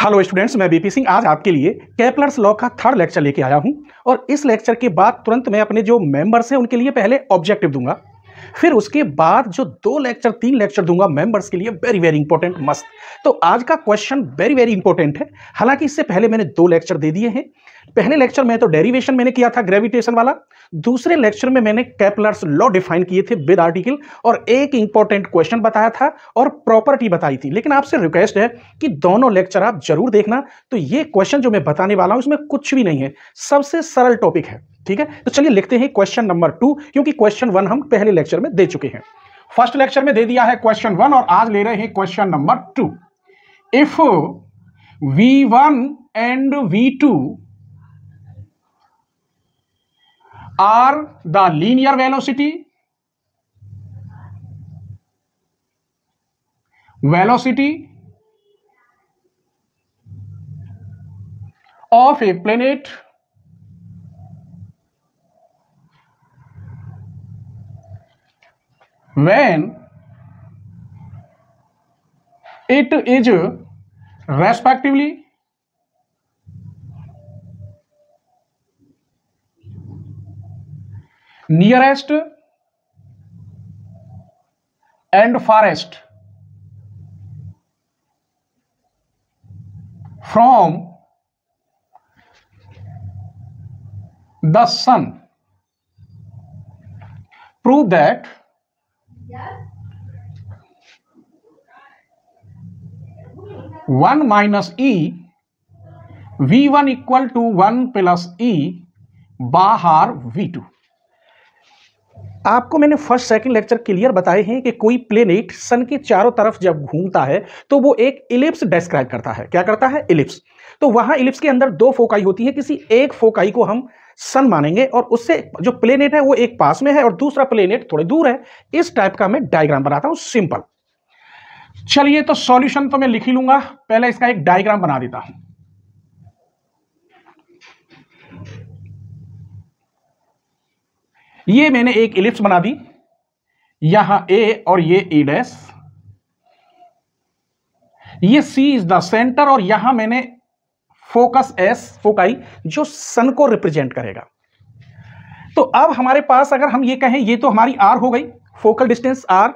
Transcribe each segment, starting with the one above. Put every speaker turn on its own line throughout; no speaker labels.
Hello students, मैं BP Singh आज आपके लिए केपलर्स लॉ का थर्ड लेक्चर लेके आया हूं। और इस लेक्चर के बाद तुरंत मैं अपने जो मेंबर्स हैं उनके लिए पहले ऑब्जेक्टिव दूंगा, फिर उसके बाद जो 3 लेक्चर दूंगा मेंबर्स के लिए, वेरी वेरी इंपॉर्टेंट मस्त। तो आज का क्वेश्चन वेरी वेरी इंपॉर्टेंट है। हालांकि इससे पहले मैंने 2 लेक्चर दे दिए हैं। पहले लेक्चर में तो डेरिवेशन मैंने किया था ग्रेविटेशन वाला, दूसरे लेक्चर में मैंने केपलर्स लॉ डिफाइन किए थे विद आर्टिकल और एक इंपॉर्टेंट क्वेश्चन बताया था और प्रॉपर्टी बताई थी। लेकिन आपसे रिक्वेस्ट है कि दोनों लेक्चर आप जरूर देखना। तो ये क्वेश्चन जो मैं बताने वाला हूं इसमें कुछ भी नहीं है, सबसे सरल टॉपिक है, ठीक है। तो चलिए लिखते हैं क्वेश्चन नंबर 2, क्योंकि क्वेश्चन 1 हम पहले लेक्चर में दे चुके हैं। फर्स्ट लेक्चर में दे दिया है क्वेश्चन 1 और आज ले रहे हैं question number 2। If v1 and v2 are the linear velocity of a planet when it is respectively nearest and farthest from the sun, prove that one minus e v1 equal to 1 plus e बाहर v2। आपको मैंने first second lecture clear बताए हैं कि कोई planet सन के चारों तरफ जब घूमता है तो वो एक इलिप्स डिस्क्राइब करता है। क्या करता है? इलिप्स। तो वहां इलिप्स के अंदर 2 फोकाई होती है, किसी एक फोकाई को हम सन मानेंगे और उससे जो प्लेनेट है वो एक पास में है और दूसरा प्लेनेट थोड़े दूर है। इस टाइप का मैं डायग्राम बनाता हूं, सिंपल। चलिए, तो सॉल्यूशन तो मैं लिख ही लूंगा, पहले इसका एक डायग्राम बना देता हूं। ये मैंने एक इलिप्स बना दी, यहां ए और ये ए डैश, ये सी इज द सेंटर और यहां मैंने फोकस एस फोकाई जो सन को रिप्रेजेंट करेगा। तो अब हमारे पास अगर हम ये कहें, ये तो हमारी आर हो गई, फोकल डिस्टेंस आर,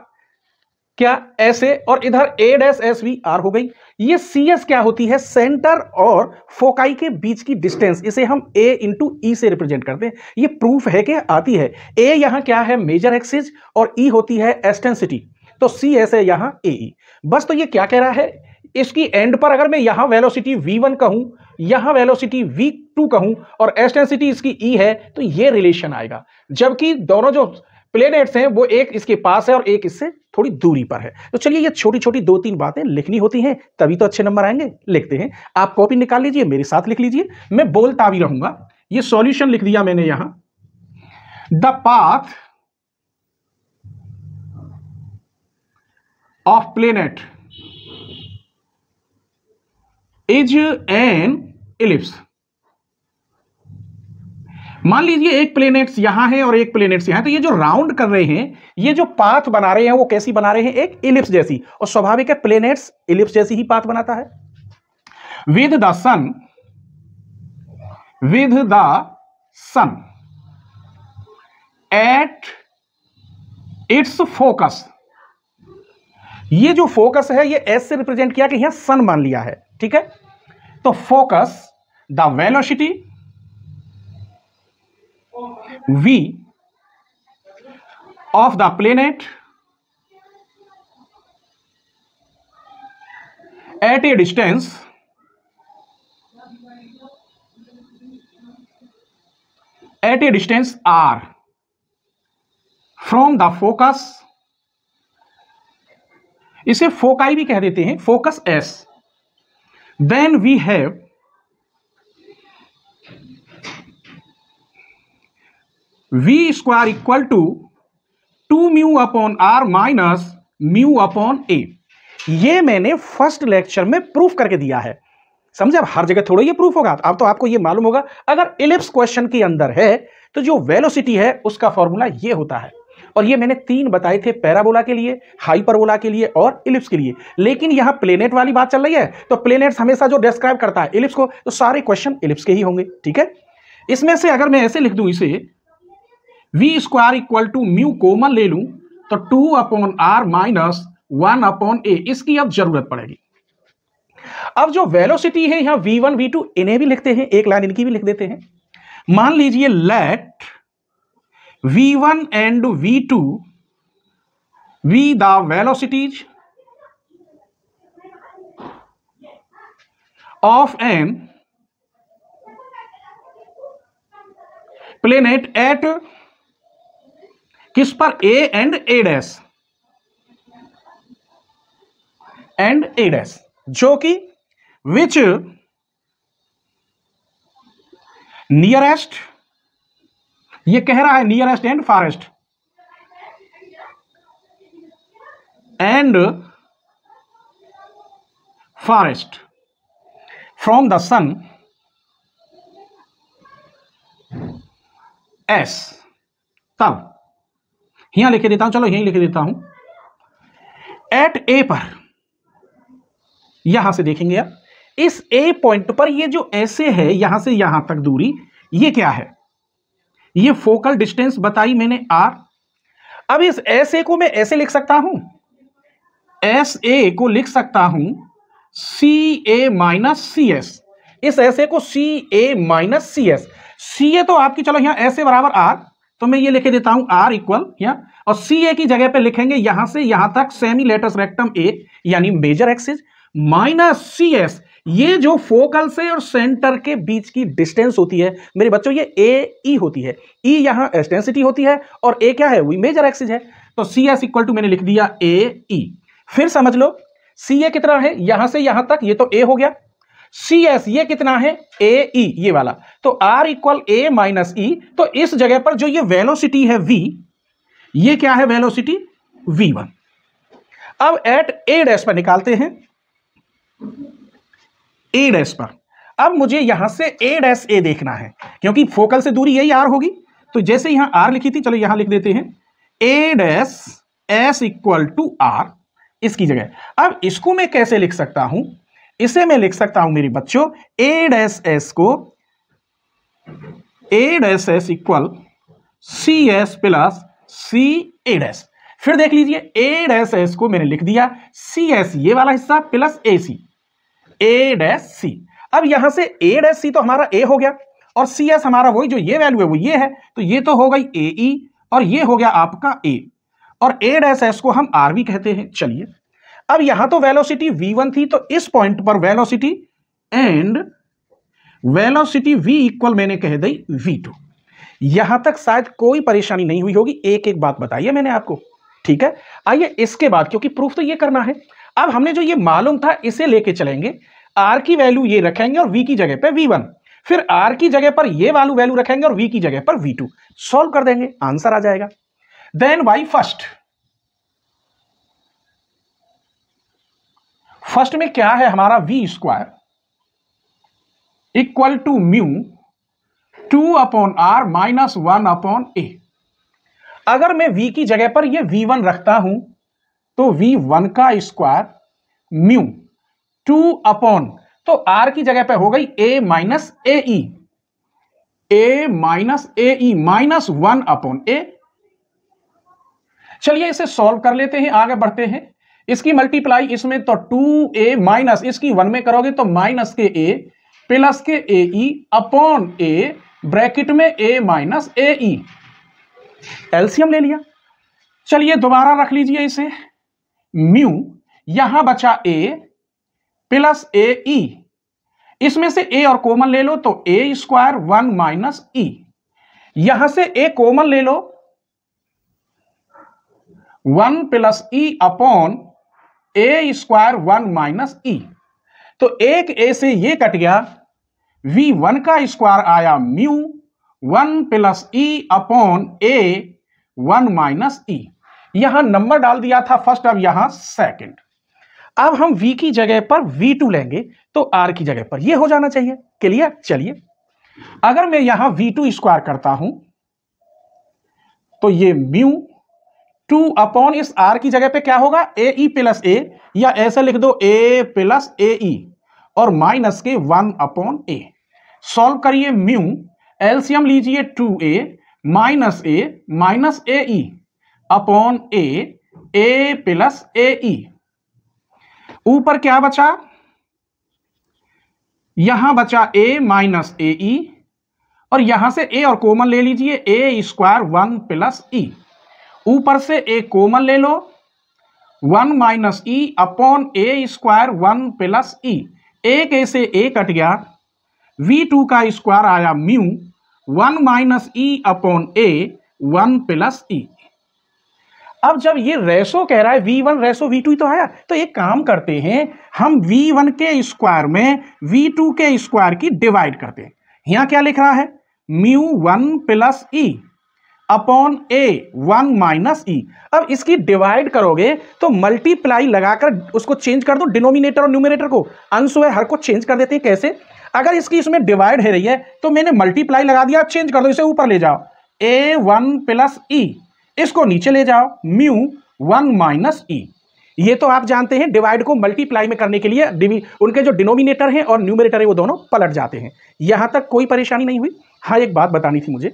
क्या ऐसे, और इधर ए डैश एस भी आर हो गई। ये सी एस क्या होती है? सेंटर और फोकाई के बीच की डिस्टेंस, इसे हम ए इंटू ई से रिप्रेजेंट करते हैं। ये प्रूफ है कि आती है। ए यहां क्या है? मेजर एक्सिस, और ई होती है एक्सटेंसिटी। तो सी एस है यहां ए ई। बस, तो ये क्या कह रहा है? इसकी एंड पर अगर मैं यहां वेलोसिटी v1 कहूं, यहां वेलोसिटी v2 कहूं और एक्सटेंसिटी इसकी ई है, तो ये रिलेशन आएगा। जबकि दोनों जो प्लेनेट्स हैं वो एक इसके पास है और एक इससे थोड़ी दूरी पर है। तो चलिए, ये छोटी छोटी 2-3 बातें लिखनी होती हैं, तभी तो अच्छे नंबर आएंगे। लिखते हैं, आप कॉपी निकाल लीजिए, मेरे साथ लिख लीजिए, मैं बोलता भी रहूंगा। ये सॉल्यूशन लिख दिया मैंने यहां। The path of planet is an ellipse. मान लीजिए एक प्लेनेट्स यहां है और एक प्लेनेट्स यहां है, तो ये जो राउंड कर रहे हैं, ये जो पाथ बना रहे हैं वो कैसी बना रहे हैं? एक इलिप्स जैसी। और स्वाभाविक है प्लेनेट्स इलिप्स जैसी ही पाथ बनाता है। With the sun at its focus, ये जो फोकस है ये एस से रिप्रेजेंट किया कि यहां सन मान लिया है, ठीक है। तो focus the velocity v of the planet at a distance r from the focus, इसे फोकाई भी कह देते हैं, focus s, then we have v square equal to 2 mu upon r minus mu upon a। ये मैंने first lecture में proof करके दिया है, समझे। अब हर जगह थोड़ा ये प्रूफ होगा, अब तो आपको ये मालूम होगा। अगर इलिप्स क्वेश्चन के अंदर है तो जो वेलोसिटी है उसका फॉर्मूला ये होता है। और ये मैंने 3 बताए थे, पैराबोला के लिए, हाइपरबोला के लिए और इलिप्स के लिए। लेकिन यहां प्लेनेट वाली बात चल रही है, तो प्लेनेट्स हमेशा जो डिस्क्राइब करता है इलिप्स को, तो सारे क्वेश्चन इलिप्स के ही होंगे। ठीक है, इसमें से अगर मैं ऐसे लिख दूं इसे v square equal to mu common ले लूं तो 2/r माइनस 1/a, इसकी अब जरूरत पड़ेगी। अब जो वेलोसिटी है यहां v1 v2 इन्हें भी लिखते हैं, एक लाइन इनकी भी लिख देते हैं। मान लीजिए let v1 and v2 be the velocities of an planet at किस पर a and a dash and a dash, जो कि which नियरेस्ट, ये कह रहा है nearest and farthest and farthest from the sun S. तब यहां लिख देता हूं, चलो यहीं लिख देता हूं, एट ए पर, यहां से देखेंगे आप इस ए पॉइंट पर ये जो ऐसे है यहां से यहां तक दूरी, ये क्या है, ये फोकल डिस्टेंस बताई मैंने आर। अब इस एस ए को मैं ऐसे लिख सकता हूं, एस ए को लिख सकता हूं सी ए माइनस सी एस, इस एस ए को सी ए माइनस सी एस। सी ए तो आपकी, चलो यहां एस ए बराबर आर, तो मैं ये लिख देता हूं आर इक्वल यहां, और सी ए की जगह पे लिखेंगे यहां से यहां तक सेमी लेटस रेक्टम ए यानी major axis minus C S, ये जो फोकल से और सेंटर के बीच की डिस्टेंस होती है मेरे बच्चों, ये ए ई होती है। ई यहां एक्सटेंसिटी होती है और ए क्या है, वही मेजर एक्सिस है। तो सी एस इक्वल टू मैंने लिख दिया ए ई। फिर समझ लो सी ए कितना है, यहां से यहां तक, ये तो ए हो गया। सी एस ये कितना है, ए ई ये वाला, तो आर इक्वल ए माइनस ई। तो इस जगह पर जो ये वेलोसिटी है v, ये क्या है वेलोसिटी v1। अब एट ए डैश पर निकालते हैं, ए डैश पर। अब मुझे यहां से ए डैश ए देखना है, क्योंकि फोकल से दूरी यही आर होगी, तो जैसे यहां आर लिखी थी, चलो यहां लिख देते हैं A dash S equal to R, इसकी जगह। अब इसको मैं कैसे लिख सकता हूं, इसे मैं लिख सकता हूं मेरे बच्चों ए डैश एस को, A dash S equal C S plus C A dash. फिर देख लीजिए ए डैश एस को मैंने लिख दिया सी एस ये वाला हिस्सा plus A C, A dash C. अब यहां से ए डैश सी तो हमारा ए हो गया, और सी एस हमारा वही जो ये वैल्यू है वो ये है, तो ये तो हो गई ए ई और ये हो गया आपका ए, और ए डैश एस को हम आर भी कहते हैं। चलिए अब यहां तो वेलोसिटी v1 थी, तो इस पॉइंट पर velocity and velocity v equal मैंने कह दी v2। यहां तक शायद कोई परेशानी नहीं हुई होगी, एक एक बात बताइए मैंने आपको, ठीक है। आइए इसके बाद, क्योंकि प्रूफ तो ये करना है, अब हमने जो ये मालूम था इसे लेके चलेंगे, r की वैल्यू ये रखेंगे और v की जगह पे v1, फिर r की जगह पर ये वैल्यू रखेंगे और v की जगह पर v2, सॉल्व कर देंगे, आंसर आ जाएगा। देन बाई फर्स्ट में क्या है हमारा v square equal to mu 2/r minus 1/a। अगर मैं v की जगह पर ये v1 रखता हूं तो v1 का स्क्वायर म्यू 2/, तो r की जगह पर हो गई a minus A E, a minus A E minus 1/a। चलिए इसे सॉल्व कर लेते हैं, आगे बढ़ते हैं। इसकी मल्टीप्लाई इसमें तो 2a माइनस इसकी 1 में करोगे तो माइनस के a प्लस के ए ई अपॉन a ब्रैकेट में a minus A E, LCM ले लिया। चलिए दोबारा रख लीजिए इसे, म्यू यहां बचा a प्लस ए ई, इसमें से a और कॉमन ले लो तो a स्क्वायर 1 माइनस ई, यहां से a कॉमन ले लो 1 प्लस ई अपॉन ए स्क्वायर 1 माइनस ई, तो एक ए से ये कट गया, v1 का स्क्वायर आया म्यू 1 प्लस ई अपॉन ए 1 माइनस ई। यहां नंबर डाल दिया था फर्स्ट, अब यहां सेकंड। अब हम v की जगह पर v2 लेंगे तो r की जगह पर ये हो जाना चाहिए, क्लियर। चलिए अगर मैं यहां v2 स्क्वायर करता हूं तो ये म्यू 2 अपॉन इस r की जगह पे क्या होगा ए ई प्लस ए, या ऐसे लिख दो ए प्लस ए ई और माइनस के 1 अपॉन ए। सॉल्व करिए म्यू, एलसीएम लीजिए 2a माइनस ए ई अपॉन ए प्लस ए ई। ऊपर क्या बचा, यहां बचा a माइनस ए ई और यहां से a और कॉमन ले लीजिए, a स्क्वायर 1 प्लस ई। ऊपर से a कॉमन ले लो, 1 माइनस ई अपॉन ए स्क्वायर 1 प्लस ई। एक ए से a कट गया, v2 का स्क्वायर आया म्यू 1 माइनस ई अपॉन ए 1 प्लस ई। अब जब ये रेशो कह रहा है v1 रेशो v2 ही तो आया, तो एक काम करते हैं, हम v1 के स्क्वायर में v2 के स्क्वायर की डिवाइड करते हैं। यहां क्या लिख रहा है म्यू 1 प्लस ई अपॉन ए 1 माइनस ई। अब इसकी डिवाइड करोगे तो मल्टीप्लाई लगाकर उसको चेंज कर दो, डिनोमिनेटर और न्यूमरेटर को, अंश है हर को चेंज कर देते हैं। कैसे, अगर इसकी इसमें डिवाइड है रही है तो मैंने मल्टीप्लाई लगा दिया, चेंज कर दो, इसे ऊपर ले जाओ ए 1 प्लस ई, इसको नीचे ले जाओ म्यू 1 माइनस ई। ये तो आप जानते हैं डिवाइड को मल्टीप्लाई में करने के लिए उनके जो डिनोमिनेटर हैं और न्यूमरेटर है वो दोनों पलट जाते हैं। यहां तक कोई परेशानी नहीं हुई। हाँ, एक बात बतानी थी मुझे,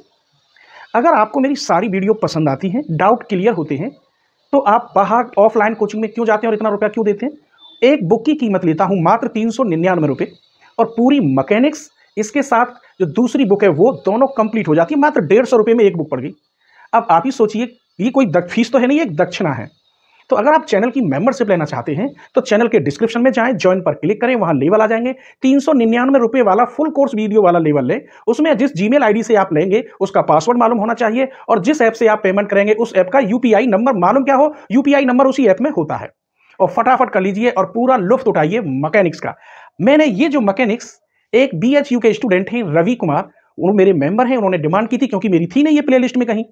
अगर आपको मेरी सारी वीडियो पसंद आती हैं, डाउट क्लियर होते हैं, तो आप बाहर ऑफलाइन कोचिंग में क्यों जाते हैं और इतना रुपया क्यों देते हैं? एक बुक की कीमत लेता हूं मात्र 399 रुपये और पूरी मैकेनिक्स इसके साथ जो दूसरी बुक है वो दोनों कंप्लीट हो जाती है, मात्र 150 रुपये में एक बुक पड़ गई। अब आप ही सोचिए, ये कोई फीस तो है नहीं, एक दक्षिणा है। तो अगर आप चैनल की मेंबरशिप लेना चाहते हैं तो चैनल के डिस्क्रिप्शन में जाएं, ज्वाइन पर क्लिक करें, वहां लेवल आ जाएंगे। 399 रुपये वाला फुल कोर्स वीडियो वाला लेवल लें। उसमें जिस जीमेल आईडी से आप लेंगे उसका पासवर्ड मालूम होना चाहिए और जिस ऐप से आप पेमेंट करेंगे उस ऐप का यूपीआई नंबर मालूम क्या हो, यूपीआई नंबर उसी ऐप में होता है। और फटाफट कर लीजिए और पूरा लुफ्त उठाइए मैकेनिक्स का। मैंने ये जो मैकेनिक्स, एक BHU के स्टूडेंट हैं रवि कुमार, वो मेरे मेंबर हैं, उन्होंने डिमांड की थी क्योंकि मेरी थी नहीं ये प्लेलिस्ट में कहीं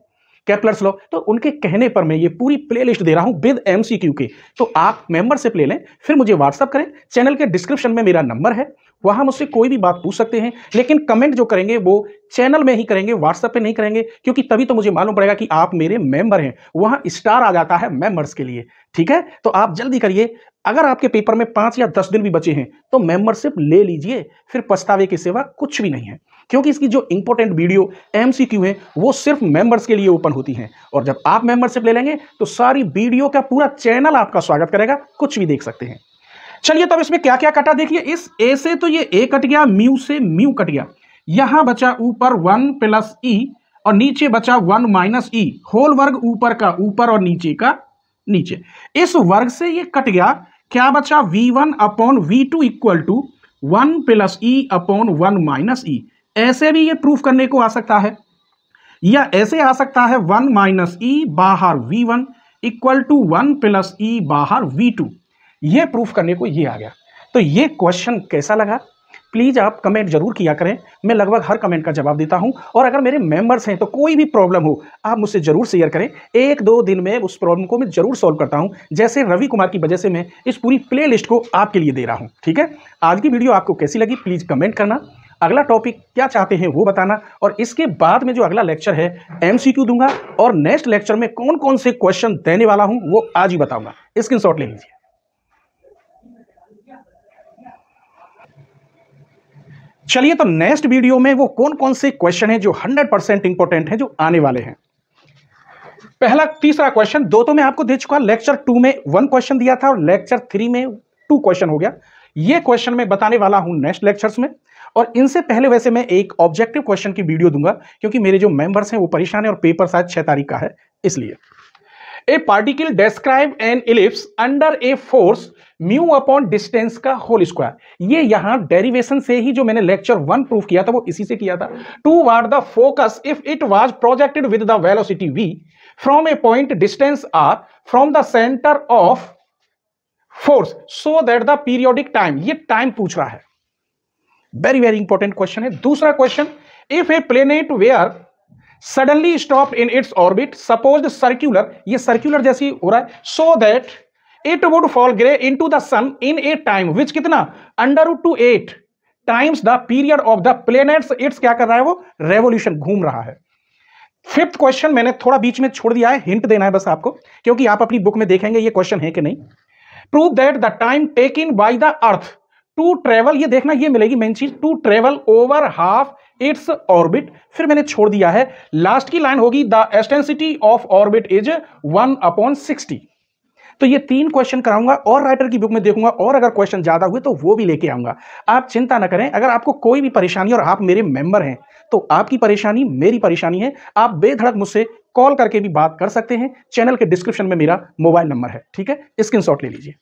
केपलर्स लॉ, तो उनके कहने पर मैं ये पूरी प्लेलिस्ट दे रहा हूं विद MCQ के। तो आप मेंबरशिप ले लें, फिर मुझे व्हाट्सअप करें। चैनल के डिस्क्रिप्शन में मेरा नंबर है, वहां मुझसे कोई भी बात पूछ सकते हैं, लेकिन कमेंट जो करेंगे वो चैनल में ही करेंगे, व्हाट्सएप पे नहीं करेंगे, क्योंकि तभी तो मुझे मालूम पड़ेगा कि आप मेरे मेंबर हैं। वहां स्टार आ जाता है मेंबर्स के लिए, ठीक है? तो आप जल्दी करिए। अगर आपके पेपर में 5 या 10 दिन भी बचे हैं तो मेंबरशिप ले लीजिए, फिर पछतावे की सेवा कुछ भी नहीं है, क्योंकि इसकी जो इंपॉर्टेंट वीडियो MCQ है वो सिर्फ मेंबर्स के लिए ओपन होती हैं। और जब आप मेंबरशिप ले लेंगे तो सारी वीडियो का पूरा चैनल आपका स्वागत करेगा, कुछ भी देख सकते हैं। चलिए, तब इसमें क्या क्या कटा देखिए। इस ए से तो ये ए कट गया, म्यू से म्यू कट गया, यहां बचा ऊपर 1 प्लस ई और नीचे बचा 1 माइनस ई। होल वर्ग ऊपर का ऊपर और नीचे का नीचे। इस वर्ग से ये कट गया, क्या बचा v1 upon v2 equal to 1 plus E upon 1 minus E. ऐसे भी ये प्रूफ करने को आ सकता है, या ऐसे आ सकता है 1 माइनस ई बाहर v1 इक्वल टू 1 प्लस ई बाहर v2। ये प्रूफ करने को ये आ गया। तो ये क्वेश्चन कैसा लगा प्लीज आप कमेंट जरूर किया करें, मैं लगभग हर कमेंट का जवाब देता हूं। और अगर मेरे मेंबर्स हैं तो कोई भी प्रॉब्लम हो आप मुझसे जरूर शेयर करें, 1-2 दिन में उस प्रॉब्लम को मैं जरूर सॉल्व करता हूं। जैसे रवि कुमार की वजह से मैं इस पूरी प्लेलिस्ट को आपके लिए दे रहा हूं, ठीक है? आज की वीडियो आपको कैसी लगी प्लीज कमेंट करना, अगला टॉपिक क्या चाहते हैं वो बताना, और इसके बाद में जो अगला लेक्चर है MCQ दूंगा और नेक्स्ट लेक्चर में कौन कौन से क्वेश्चन देने वाला हूं वो आज ही बताऊंगा। स्क्रीनशॉट ले लीजिए। चलिए, तो नेक्स्ट वीडियो में वो कौन कौन से क्वेश्चन हैं जो 100% इंपॉर्टेंट हैं जो आने वाले हैं। पहला तीसरा क्वेश्चन, 2 तो मैं आपको दे चुका, लेक्चर 2 में 1 क्वेश्चन दिया था और लेक्चर 3 में 2 क्वेश्चन हो गया। ये क्वेश्चन मैं बताने वाला हूं नेक्स्ट लेक्चर्स में। और इनसे पहले वैसे मैं एक ऑब्जेक्टिव क्वेश्चन की वीडियो दूंगा, क्योंकि मेरे जो मेंबर्स हैं वो परेशान है और पेपर शायद 6 तारीख का है, इसलिए। ए particle describe N ellipse under a force mu upon distance का होल स्क्वायर। ये यहां डेरिवेशन से ही जो मैंने लेक्चर 1 प्रूफ किया था वो इसी से किया था। Toward the focus if it was projected with the velocity v from a point distance r from the centre of force so that the periodic time, ये टाइम पूछ रहा है, वेरी वेरी इंपॉर्टेंट क्वेश्चन है। दूसरा question, if a planet were suddenly stop in its orbit suppose circular, ये circular जैसी हो रहा है, so that it would fall grey into the sun in A time which कितना √8 times the period of the planets it's, क्या कर रहा है वो, रेवोल्यूशन, घूम रहा है। 5th क्वेश्चन मैंने थोड़ा बीच में छोड़ दिया है, हिंट देना है बस आपको, क्योंकि आप अपनी बुक में देखेंगे ये क्वेश्चन है कि नहीं। Prove that the time taken by the earth to travel, ये देखना ये मिलेगी मेन चीज, to travel over half its orbit. फिर मैंने छोड़ दिया है, लास्ट की लाइन होगी the eccentricity of orbit is 1/60। तो ये 3 क्वेश्चन कराऊंगा और राइटर की बुक में देखूंगा, और अगर क्वेश्चन ज्यादा हुए तो वो भी लेके आऊंगा। आप चिंता ना करें, अगर आपको कोई भी परेशानी और आप मेरे मेंबर हैं तो आपकी परेशानी मेरी परेशानी है, आप बेधड़क मुझसे कॉल करके भी बात कर सकते हैं। चैनल के डिस्क्रिप्शन में मेरा मोबाइल नंबर है, ठीक है, स्क्रीनशॉट ले लीजिए।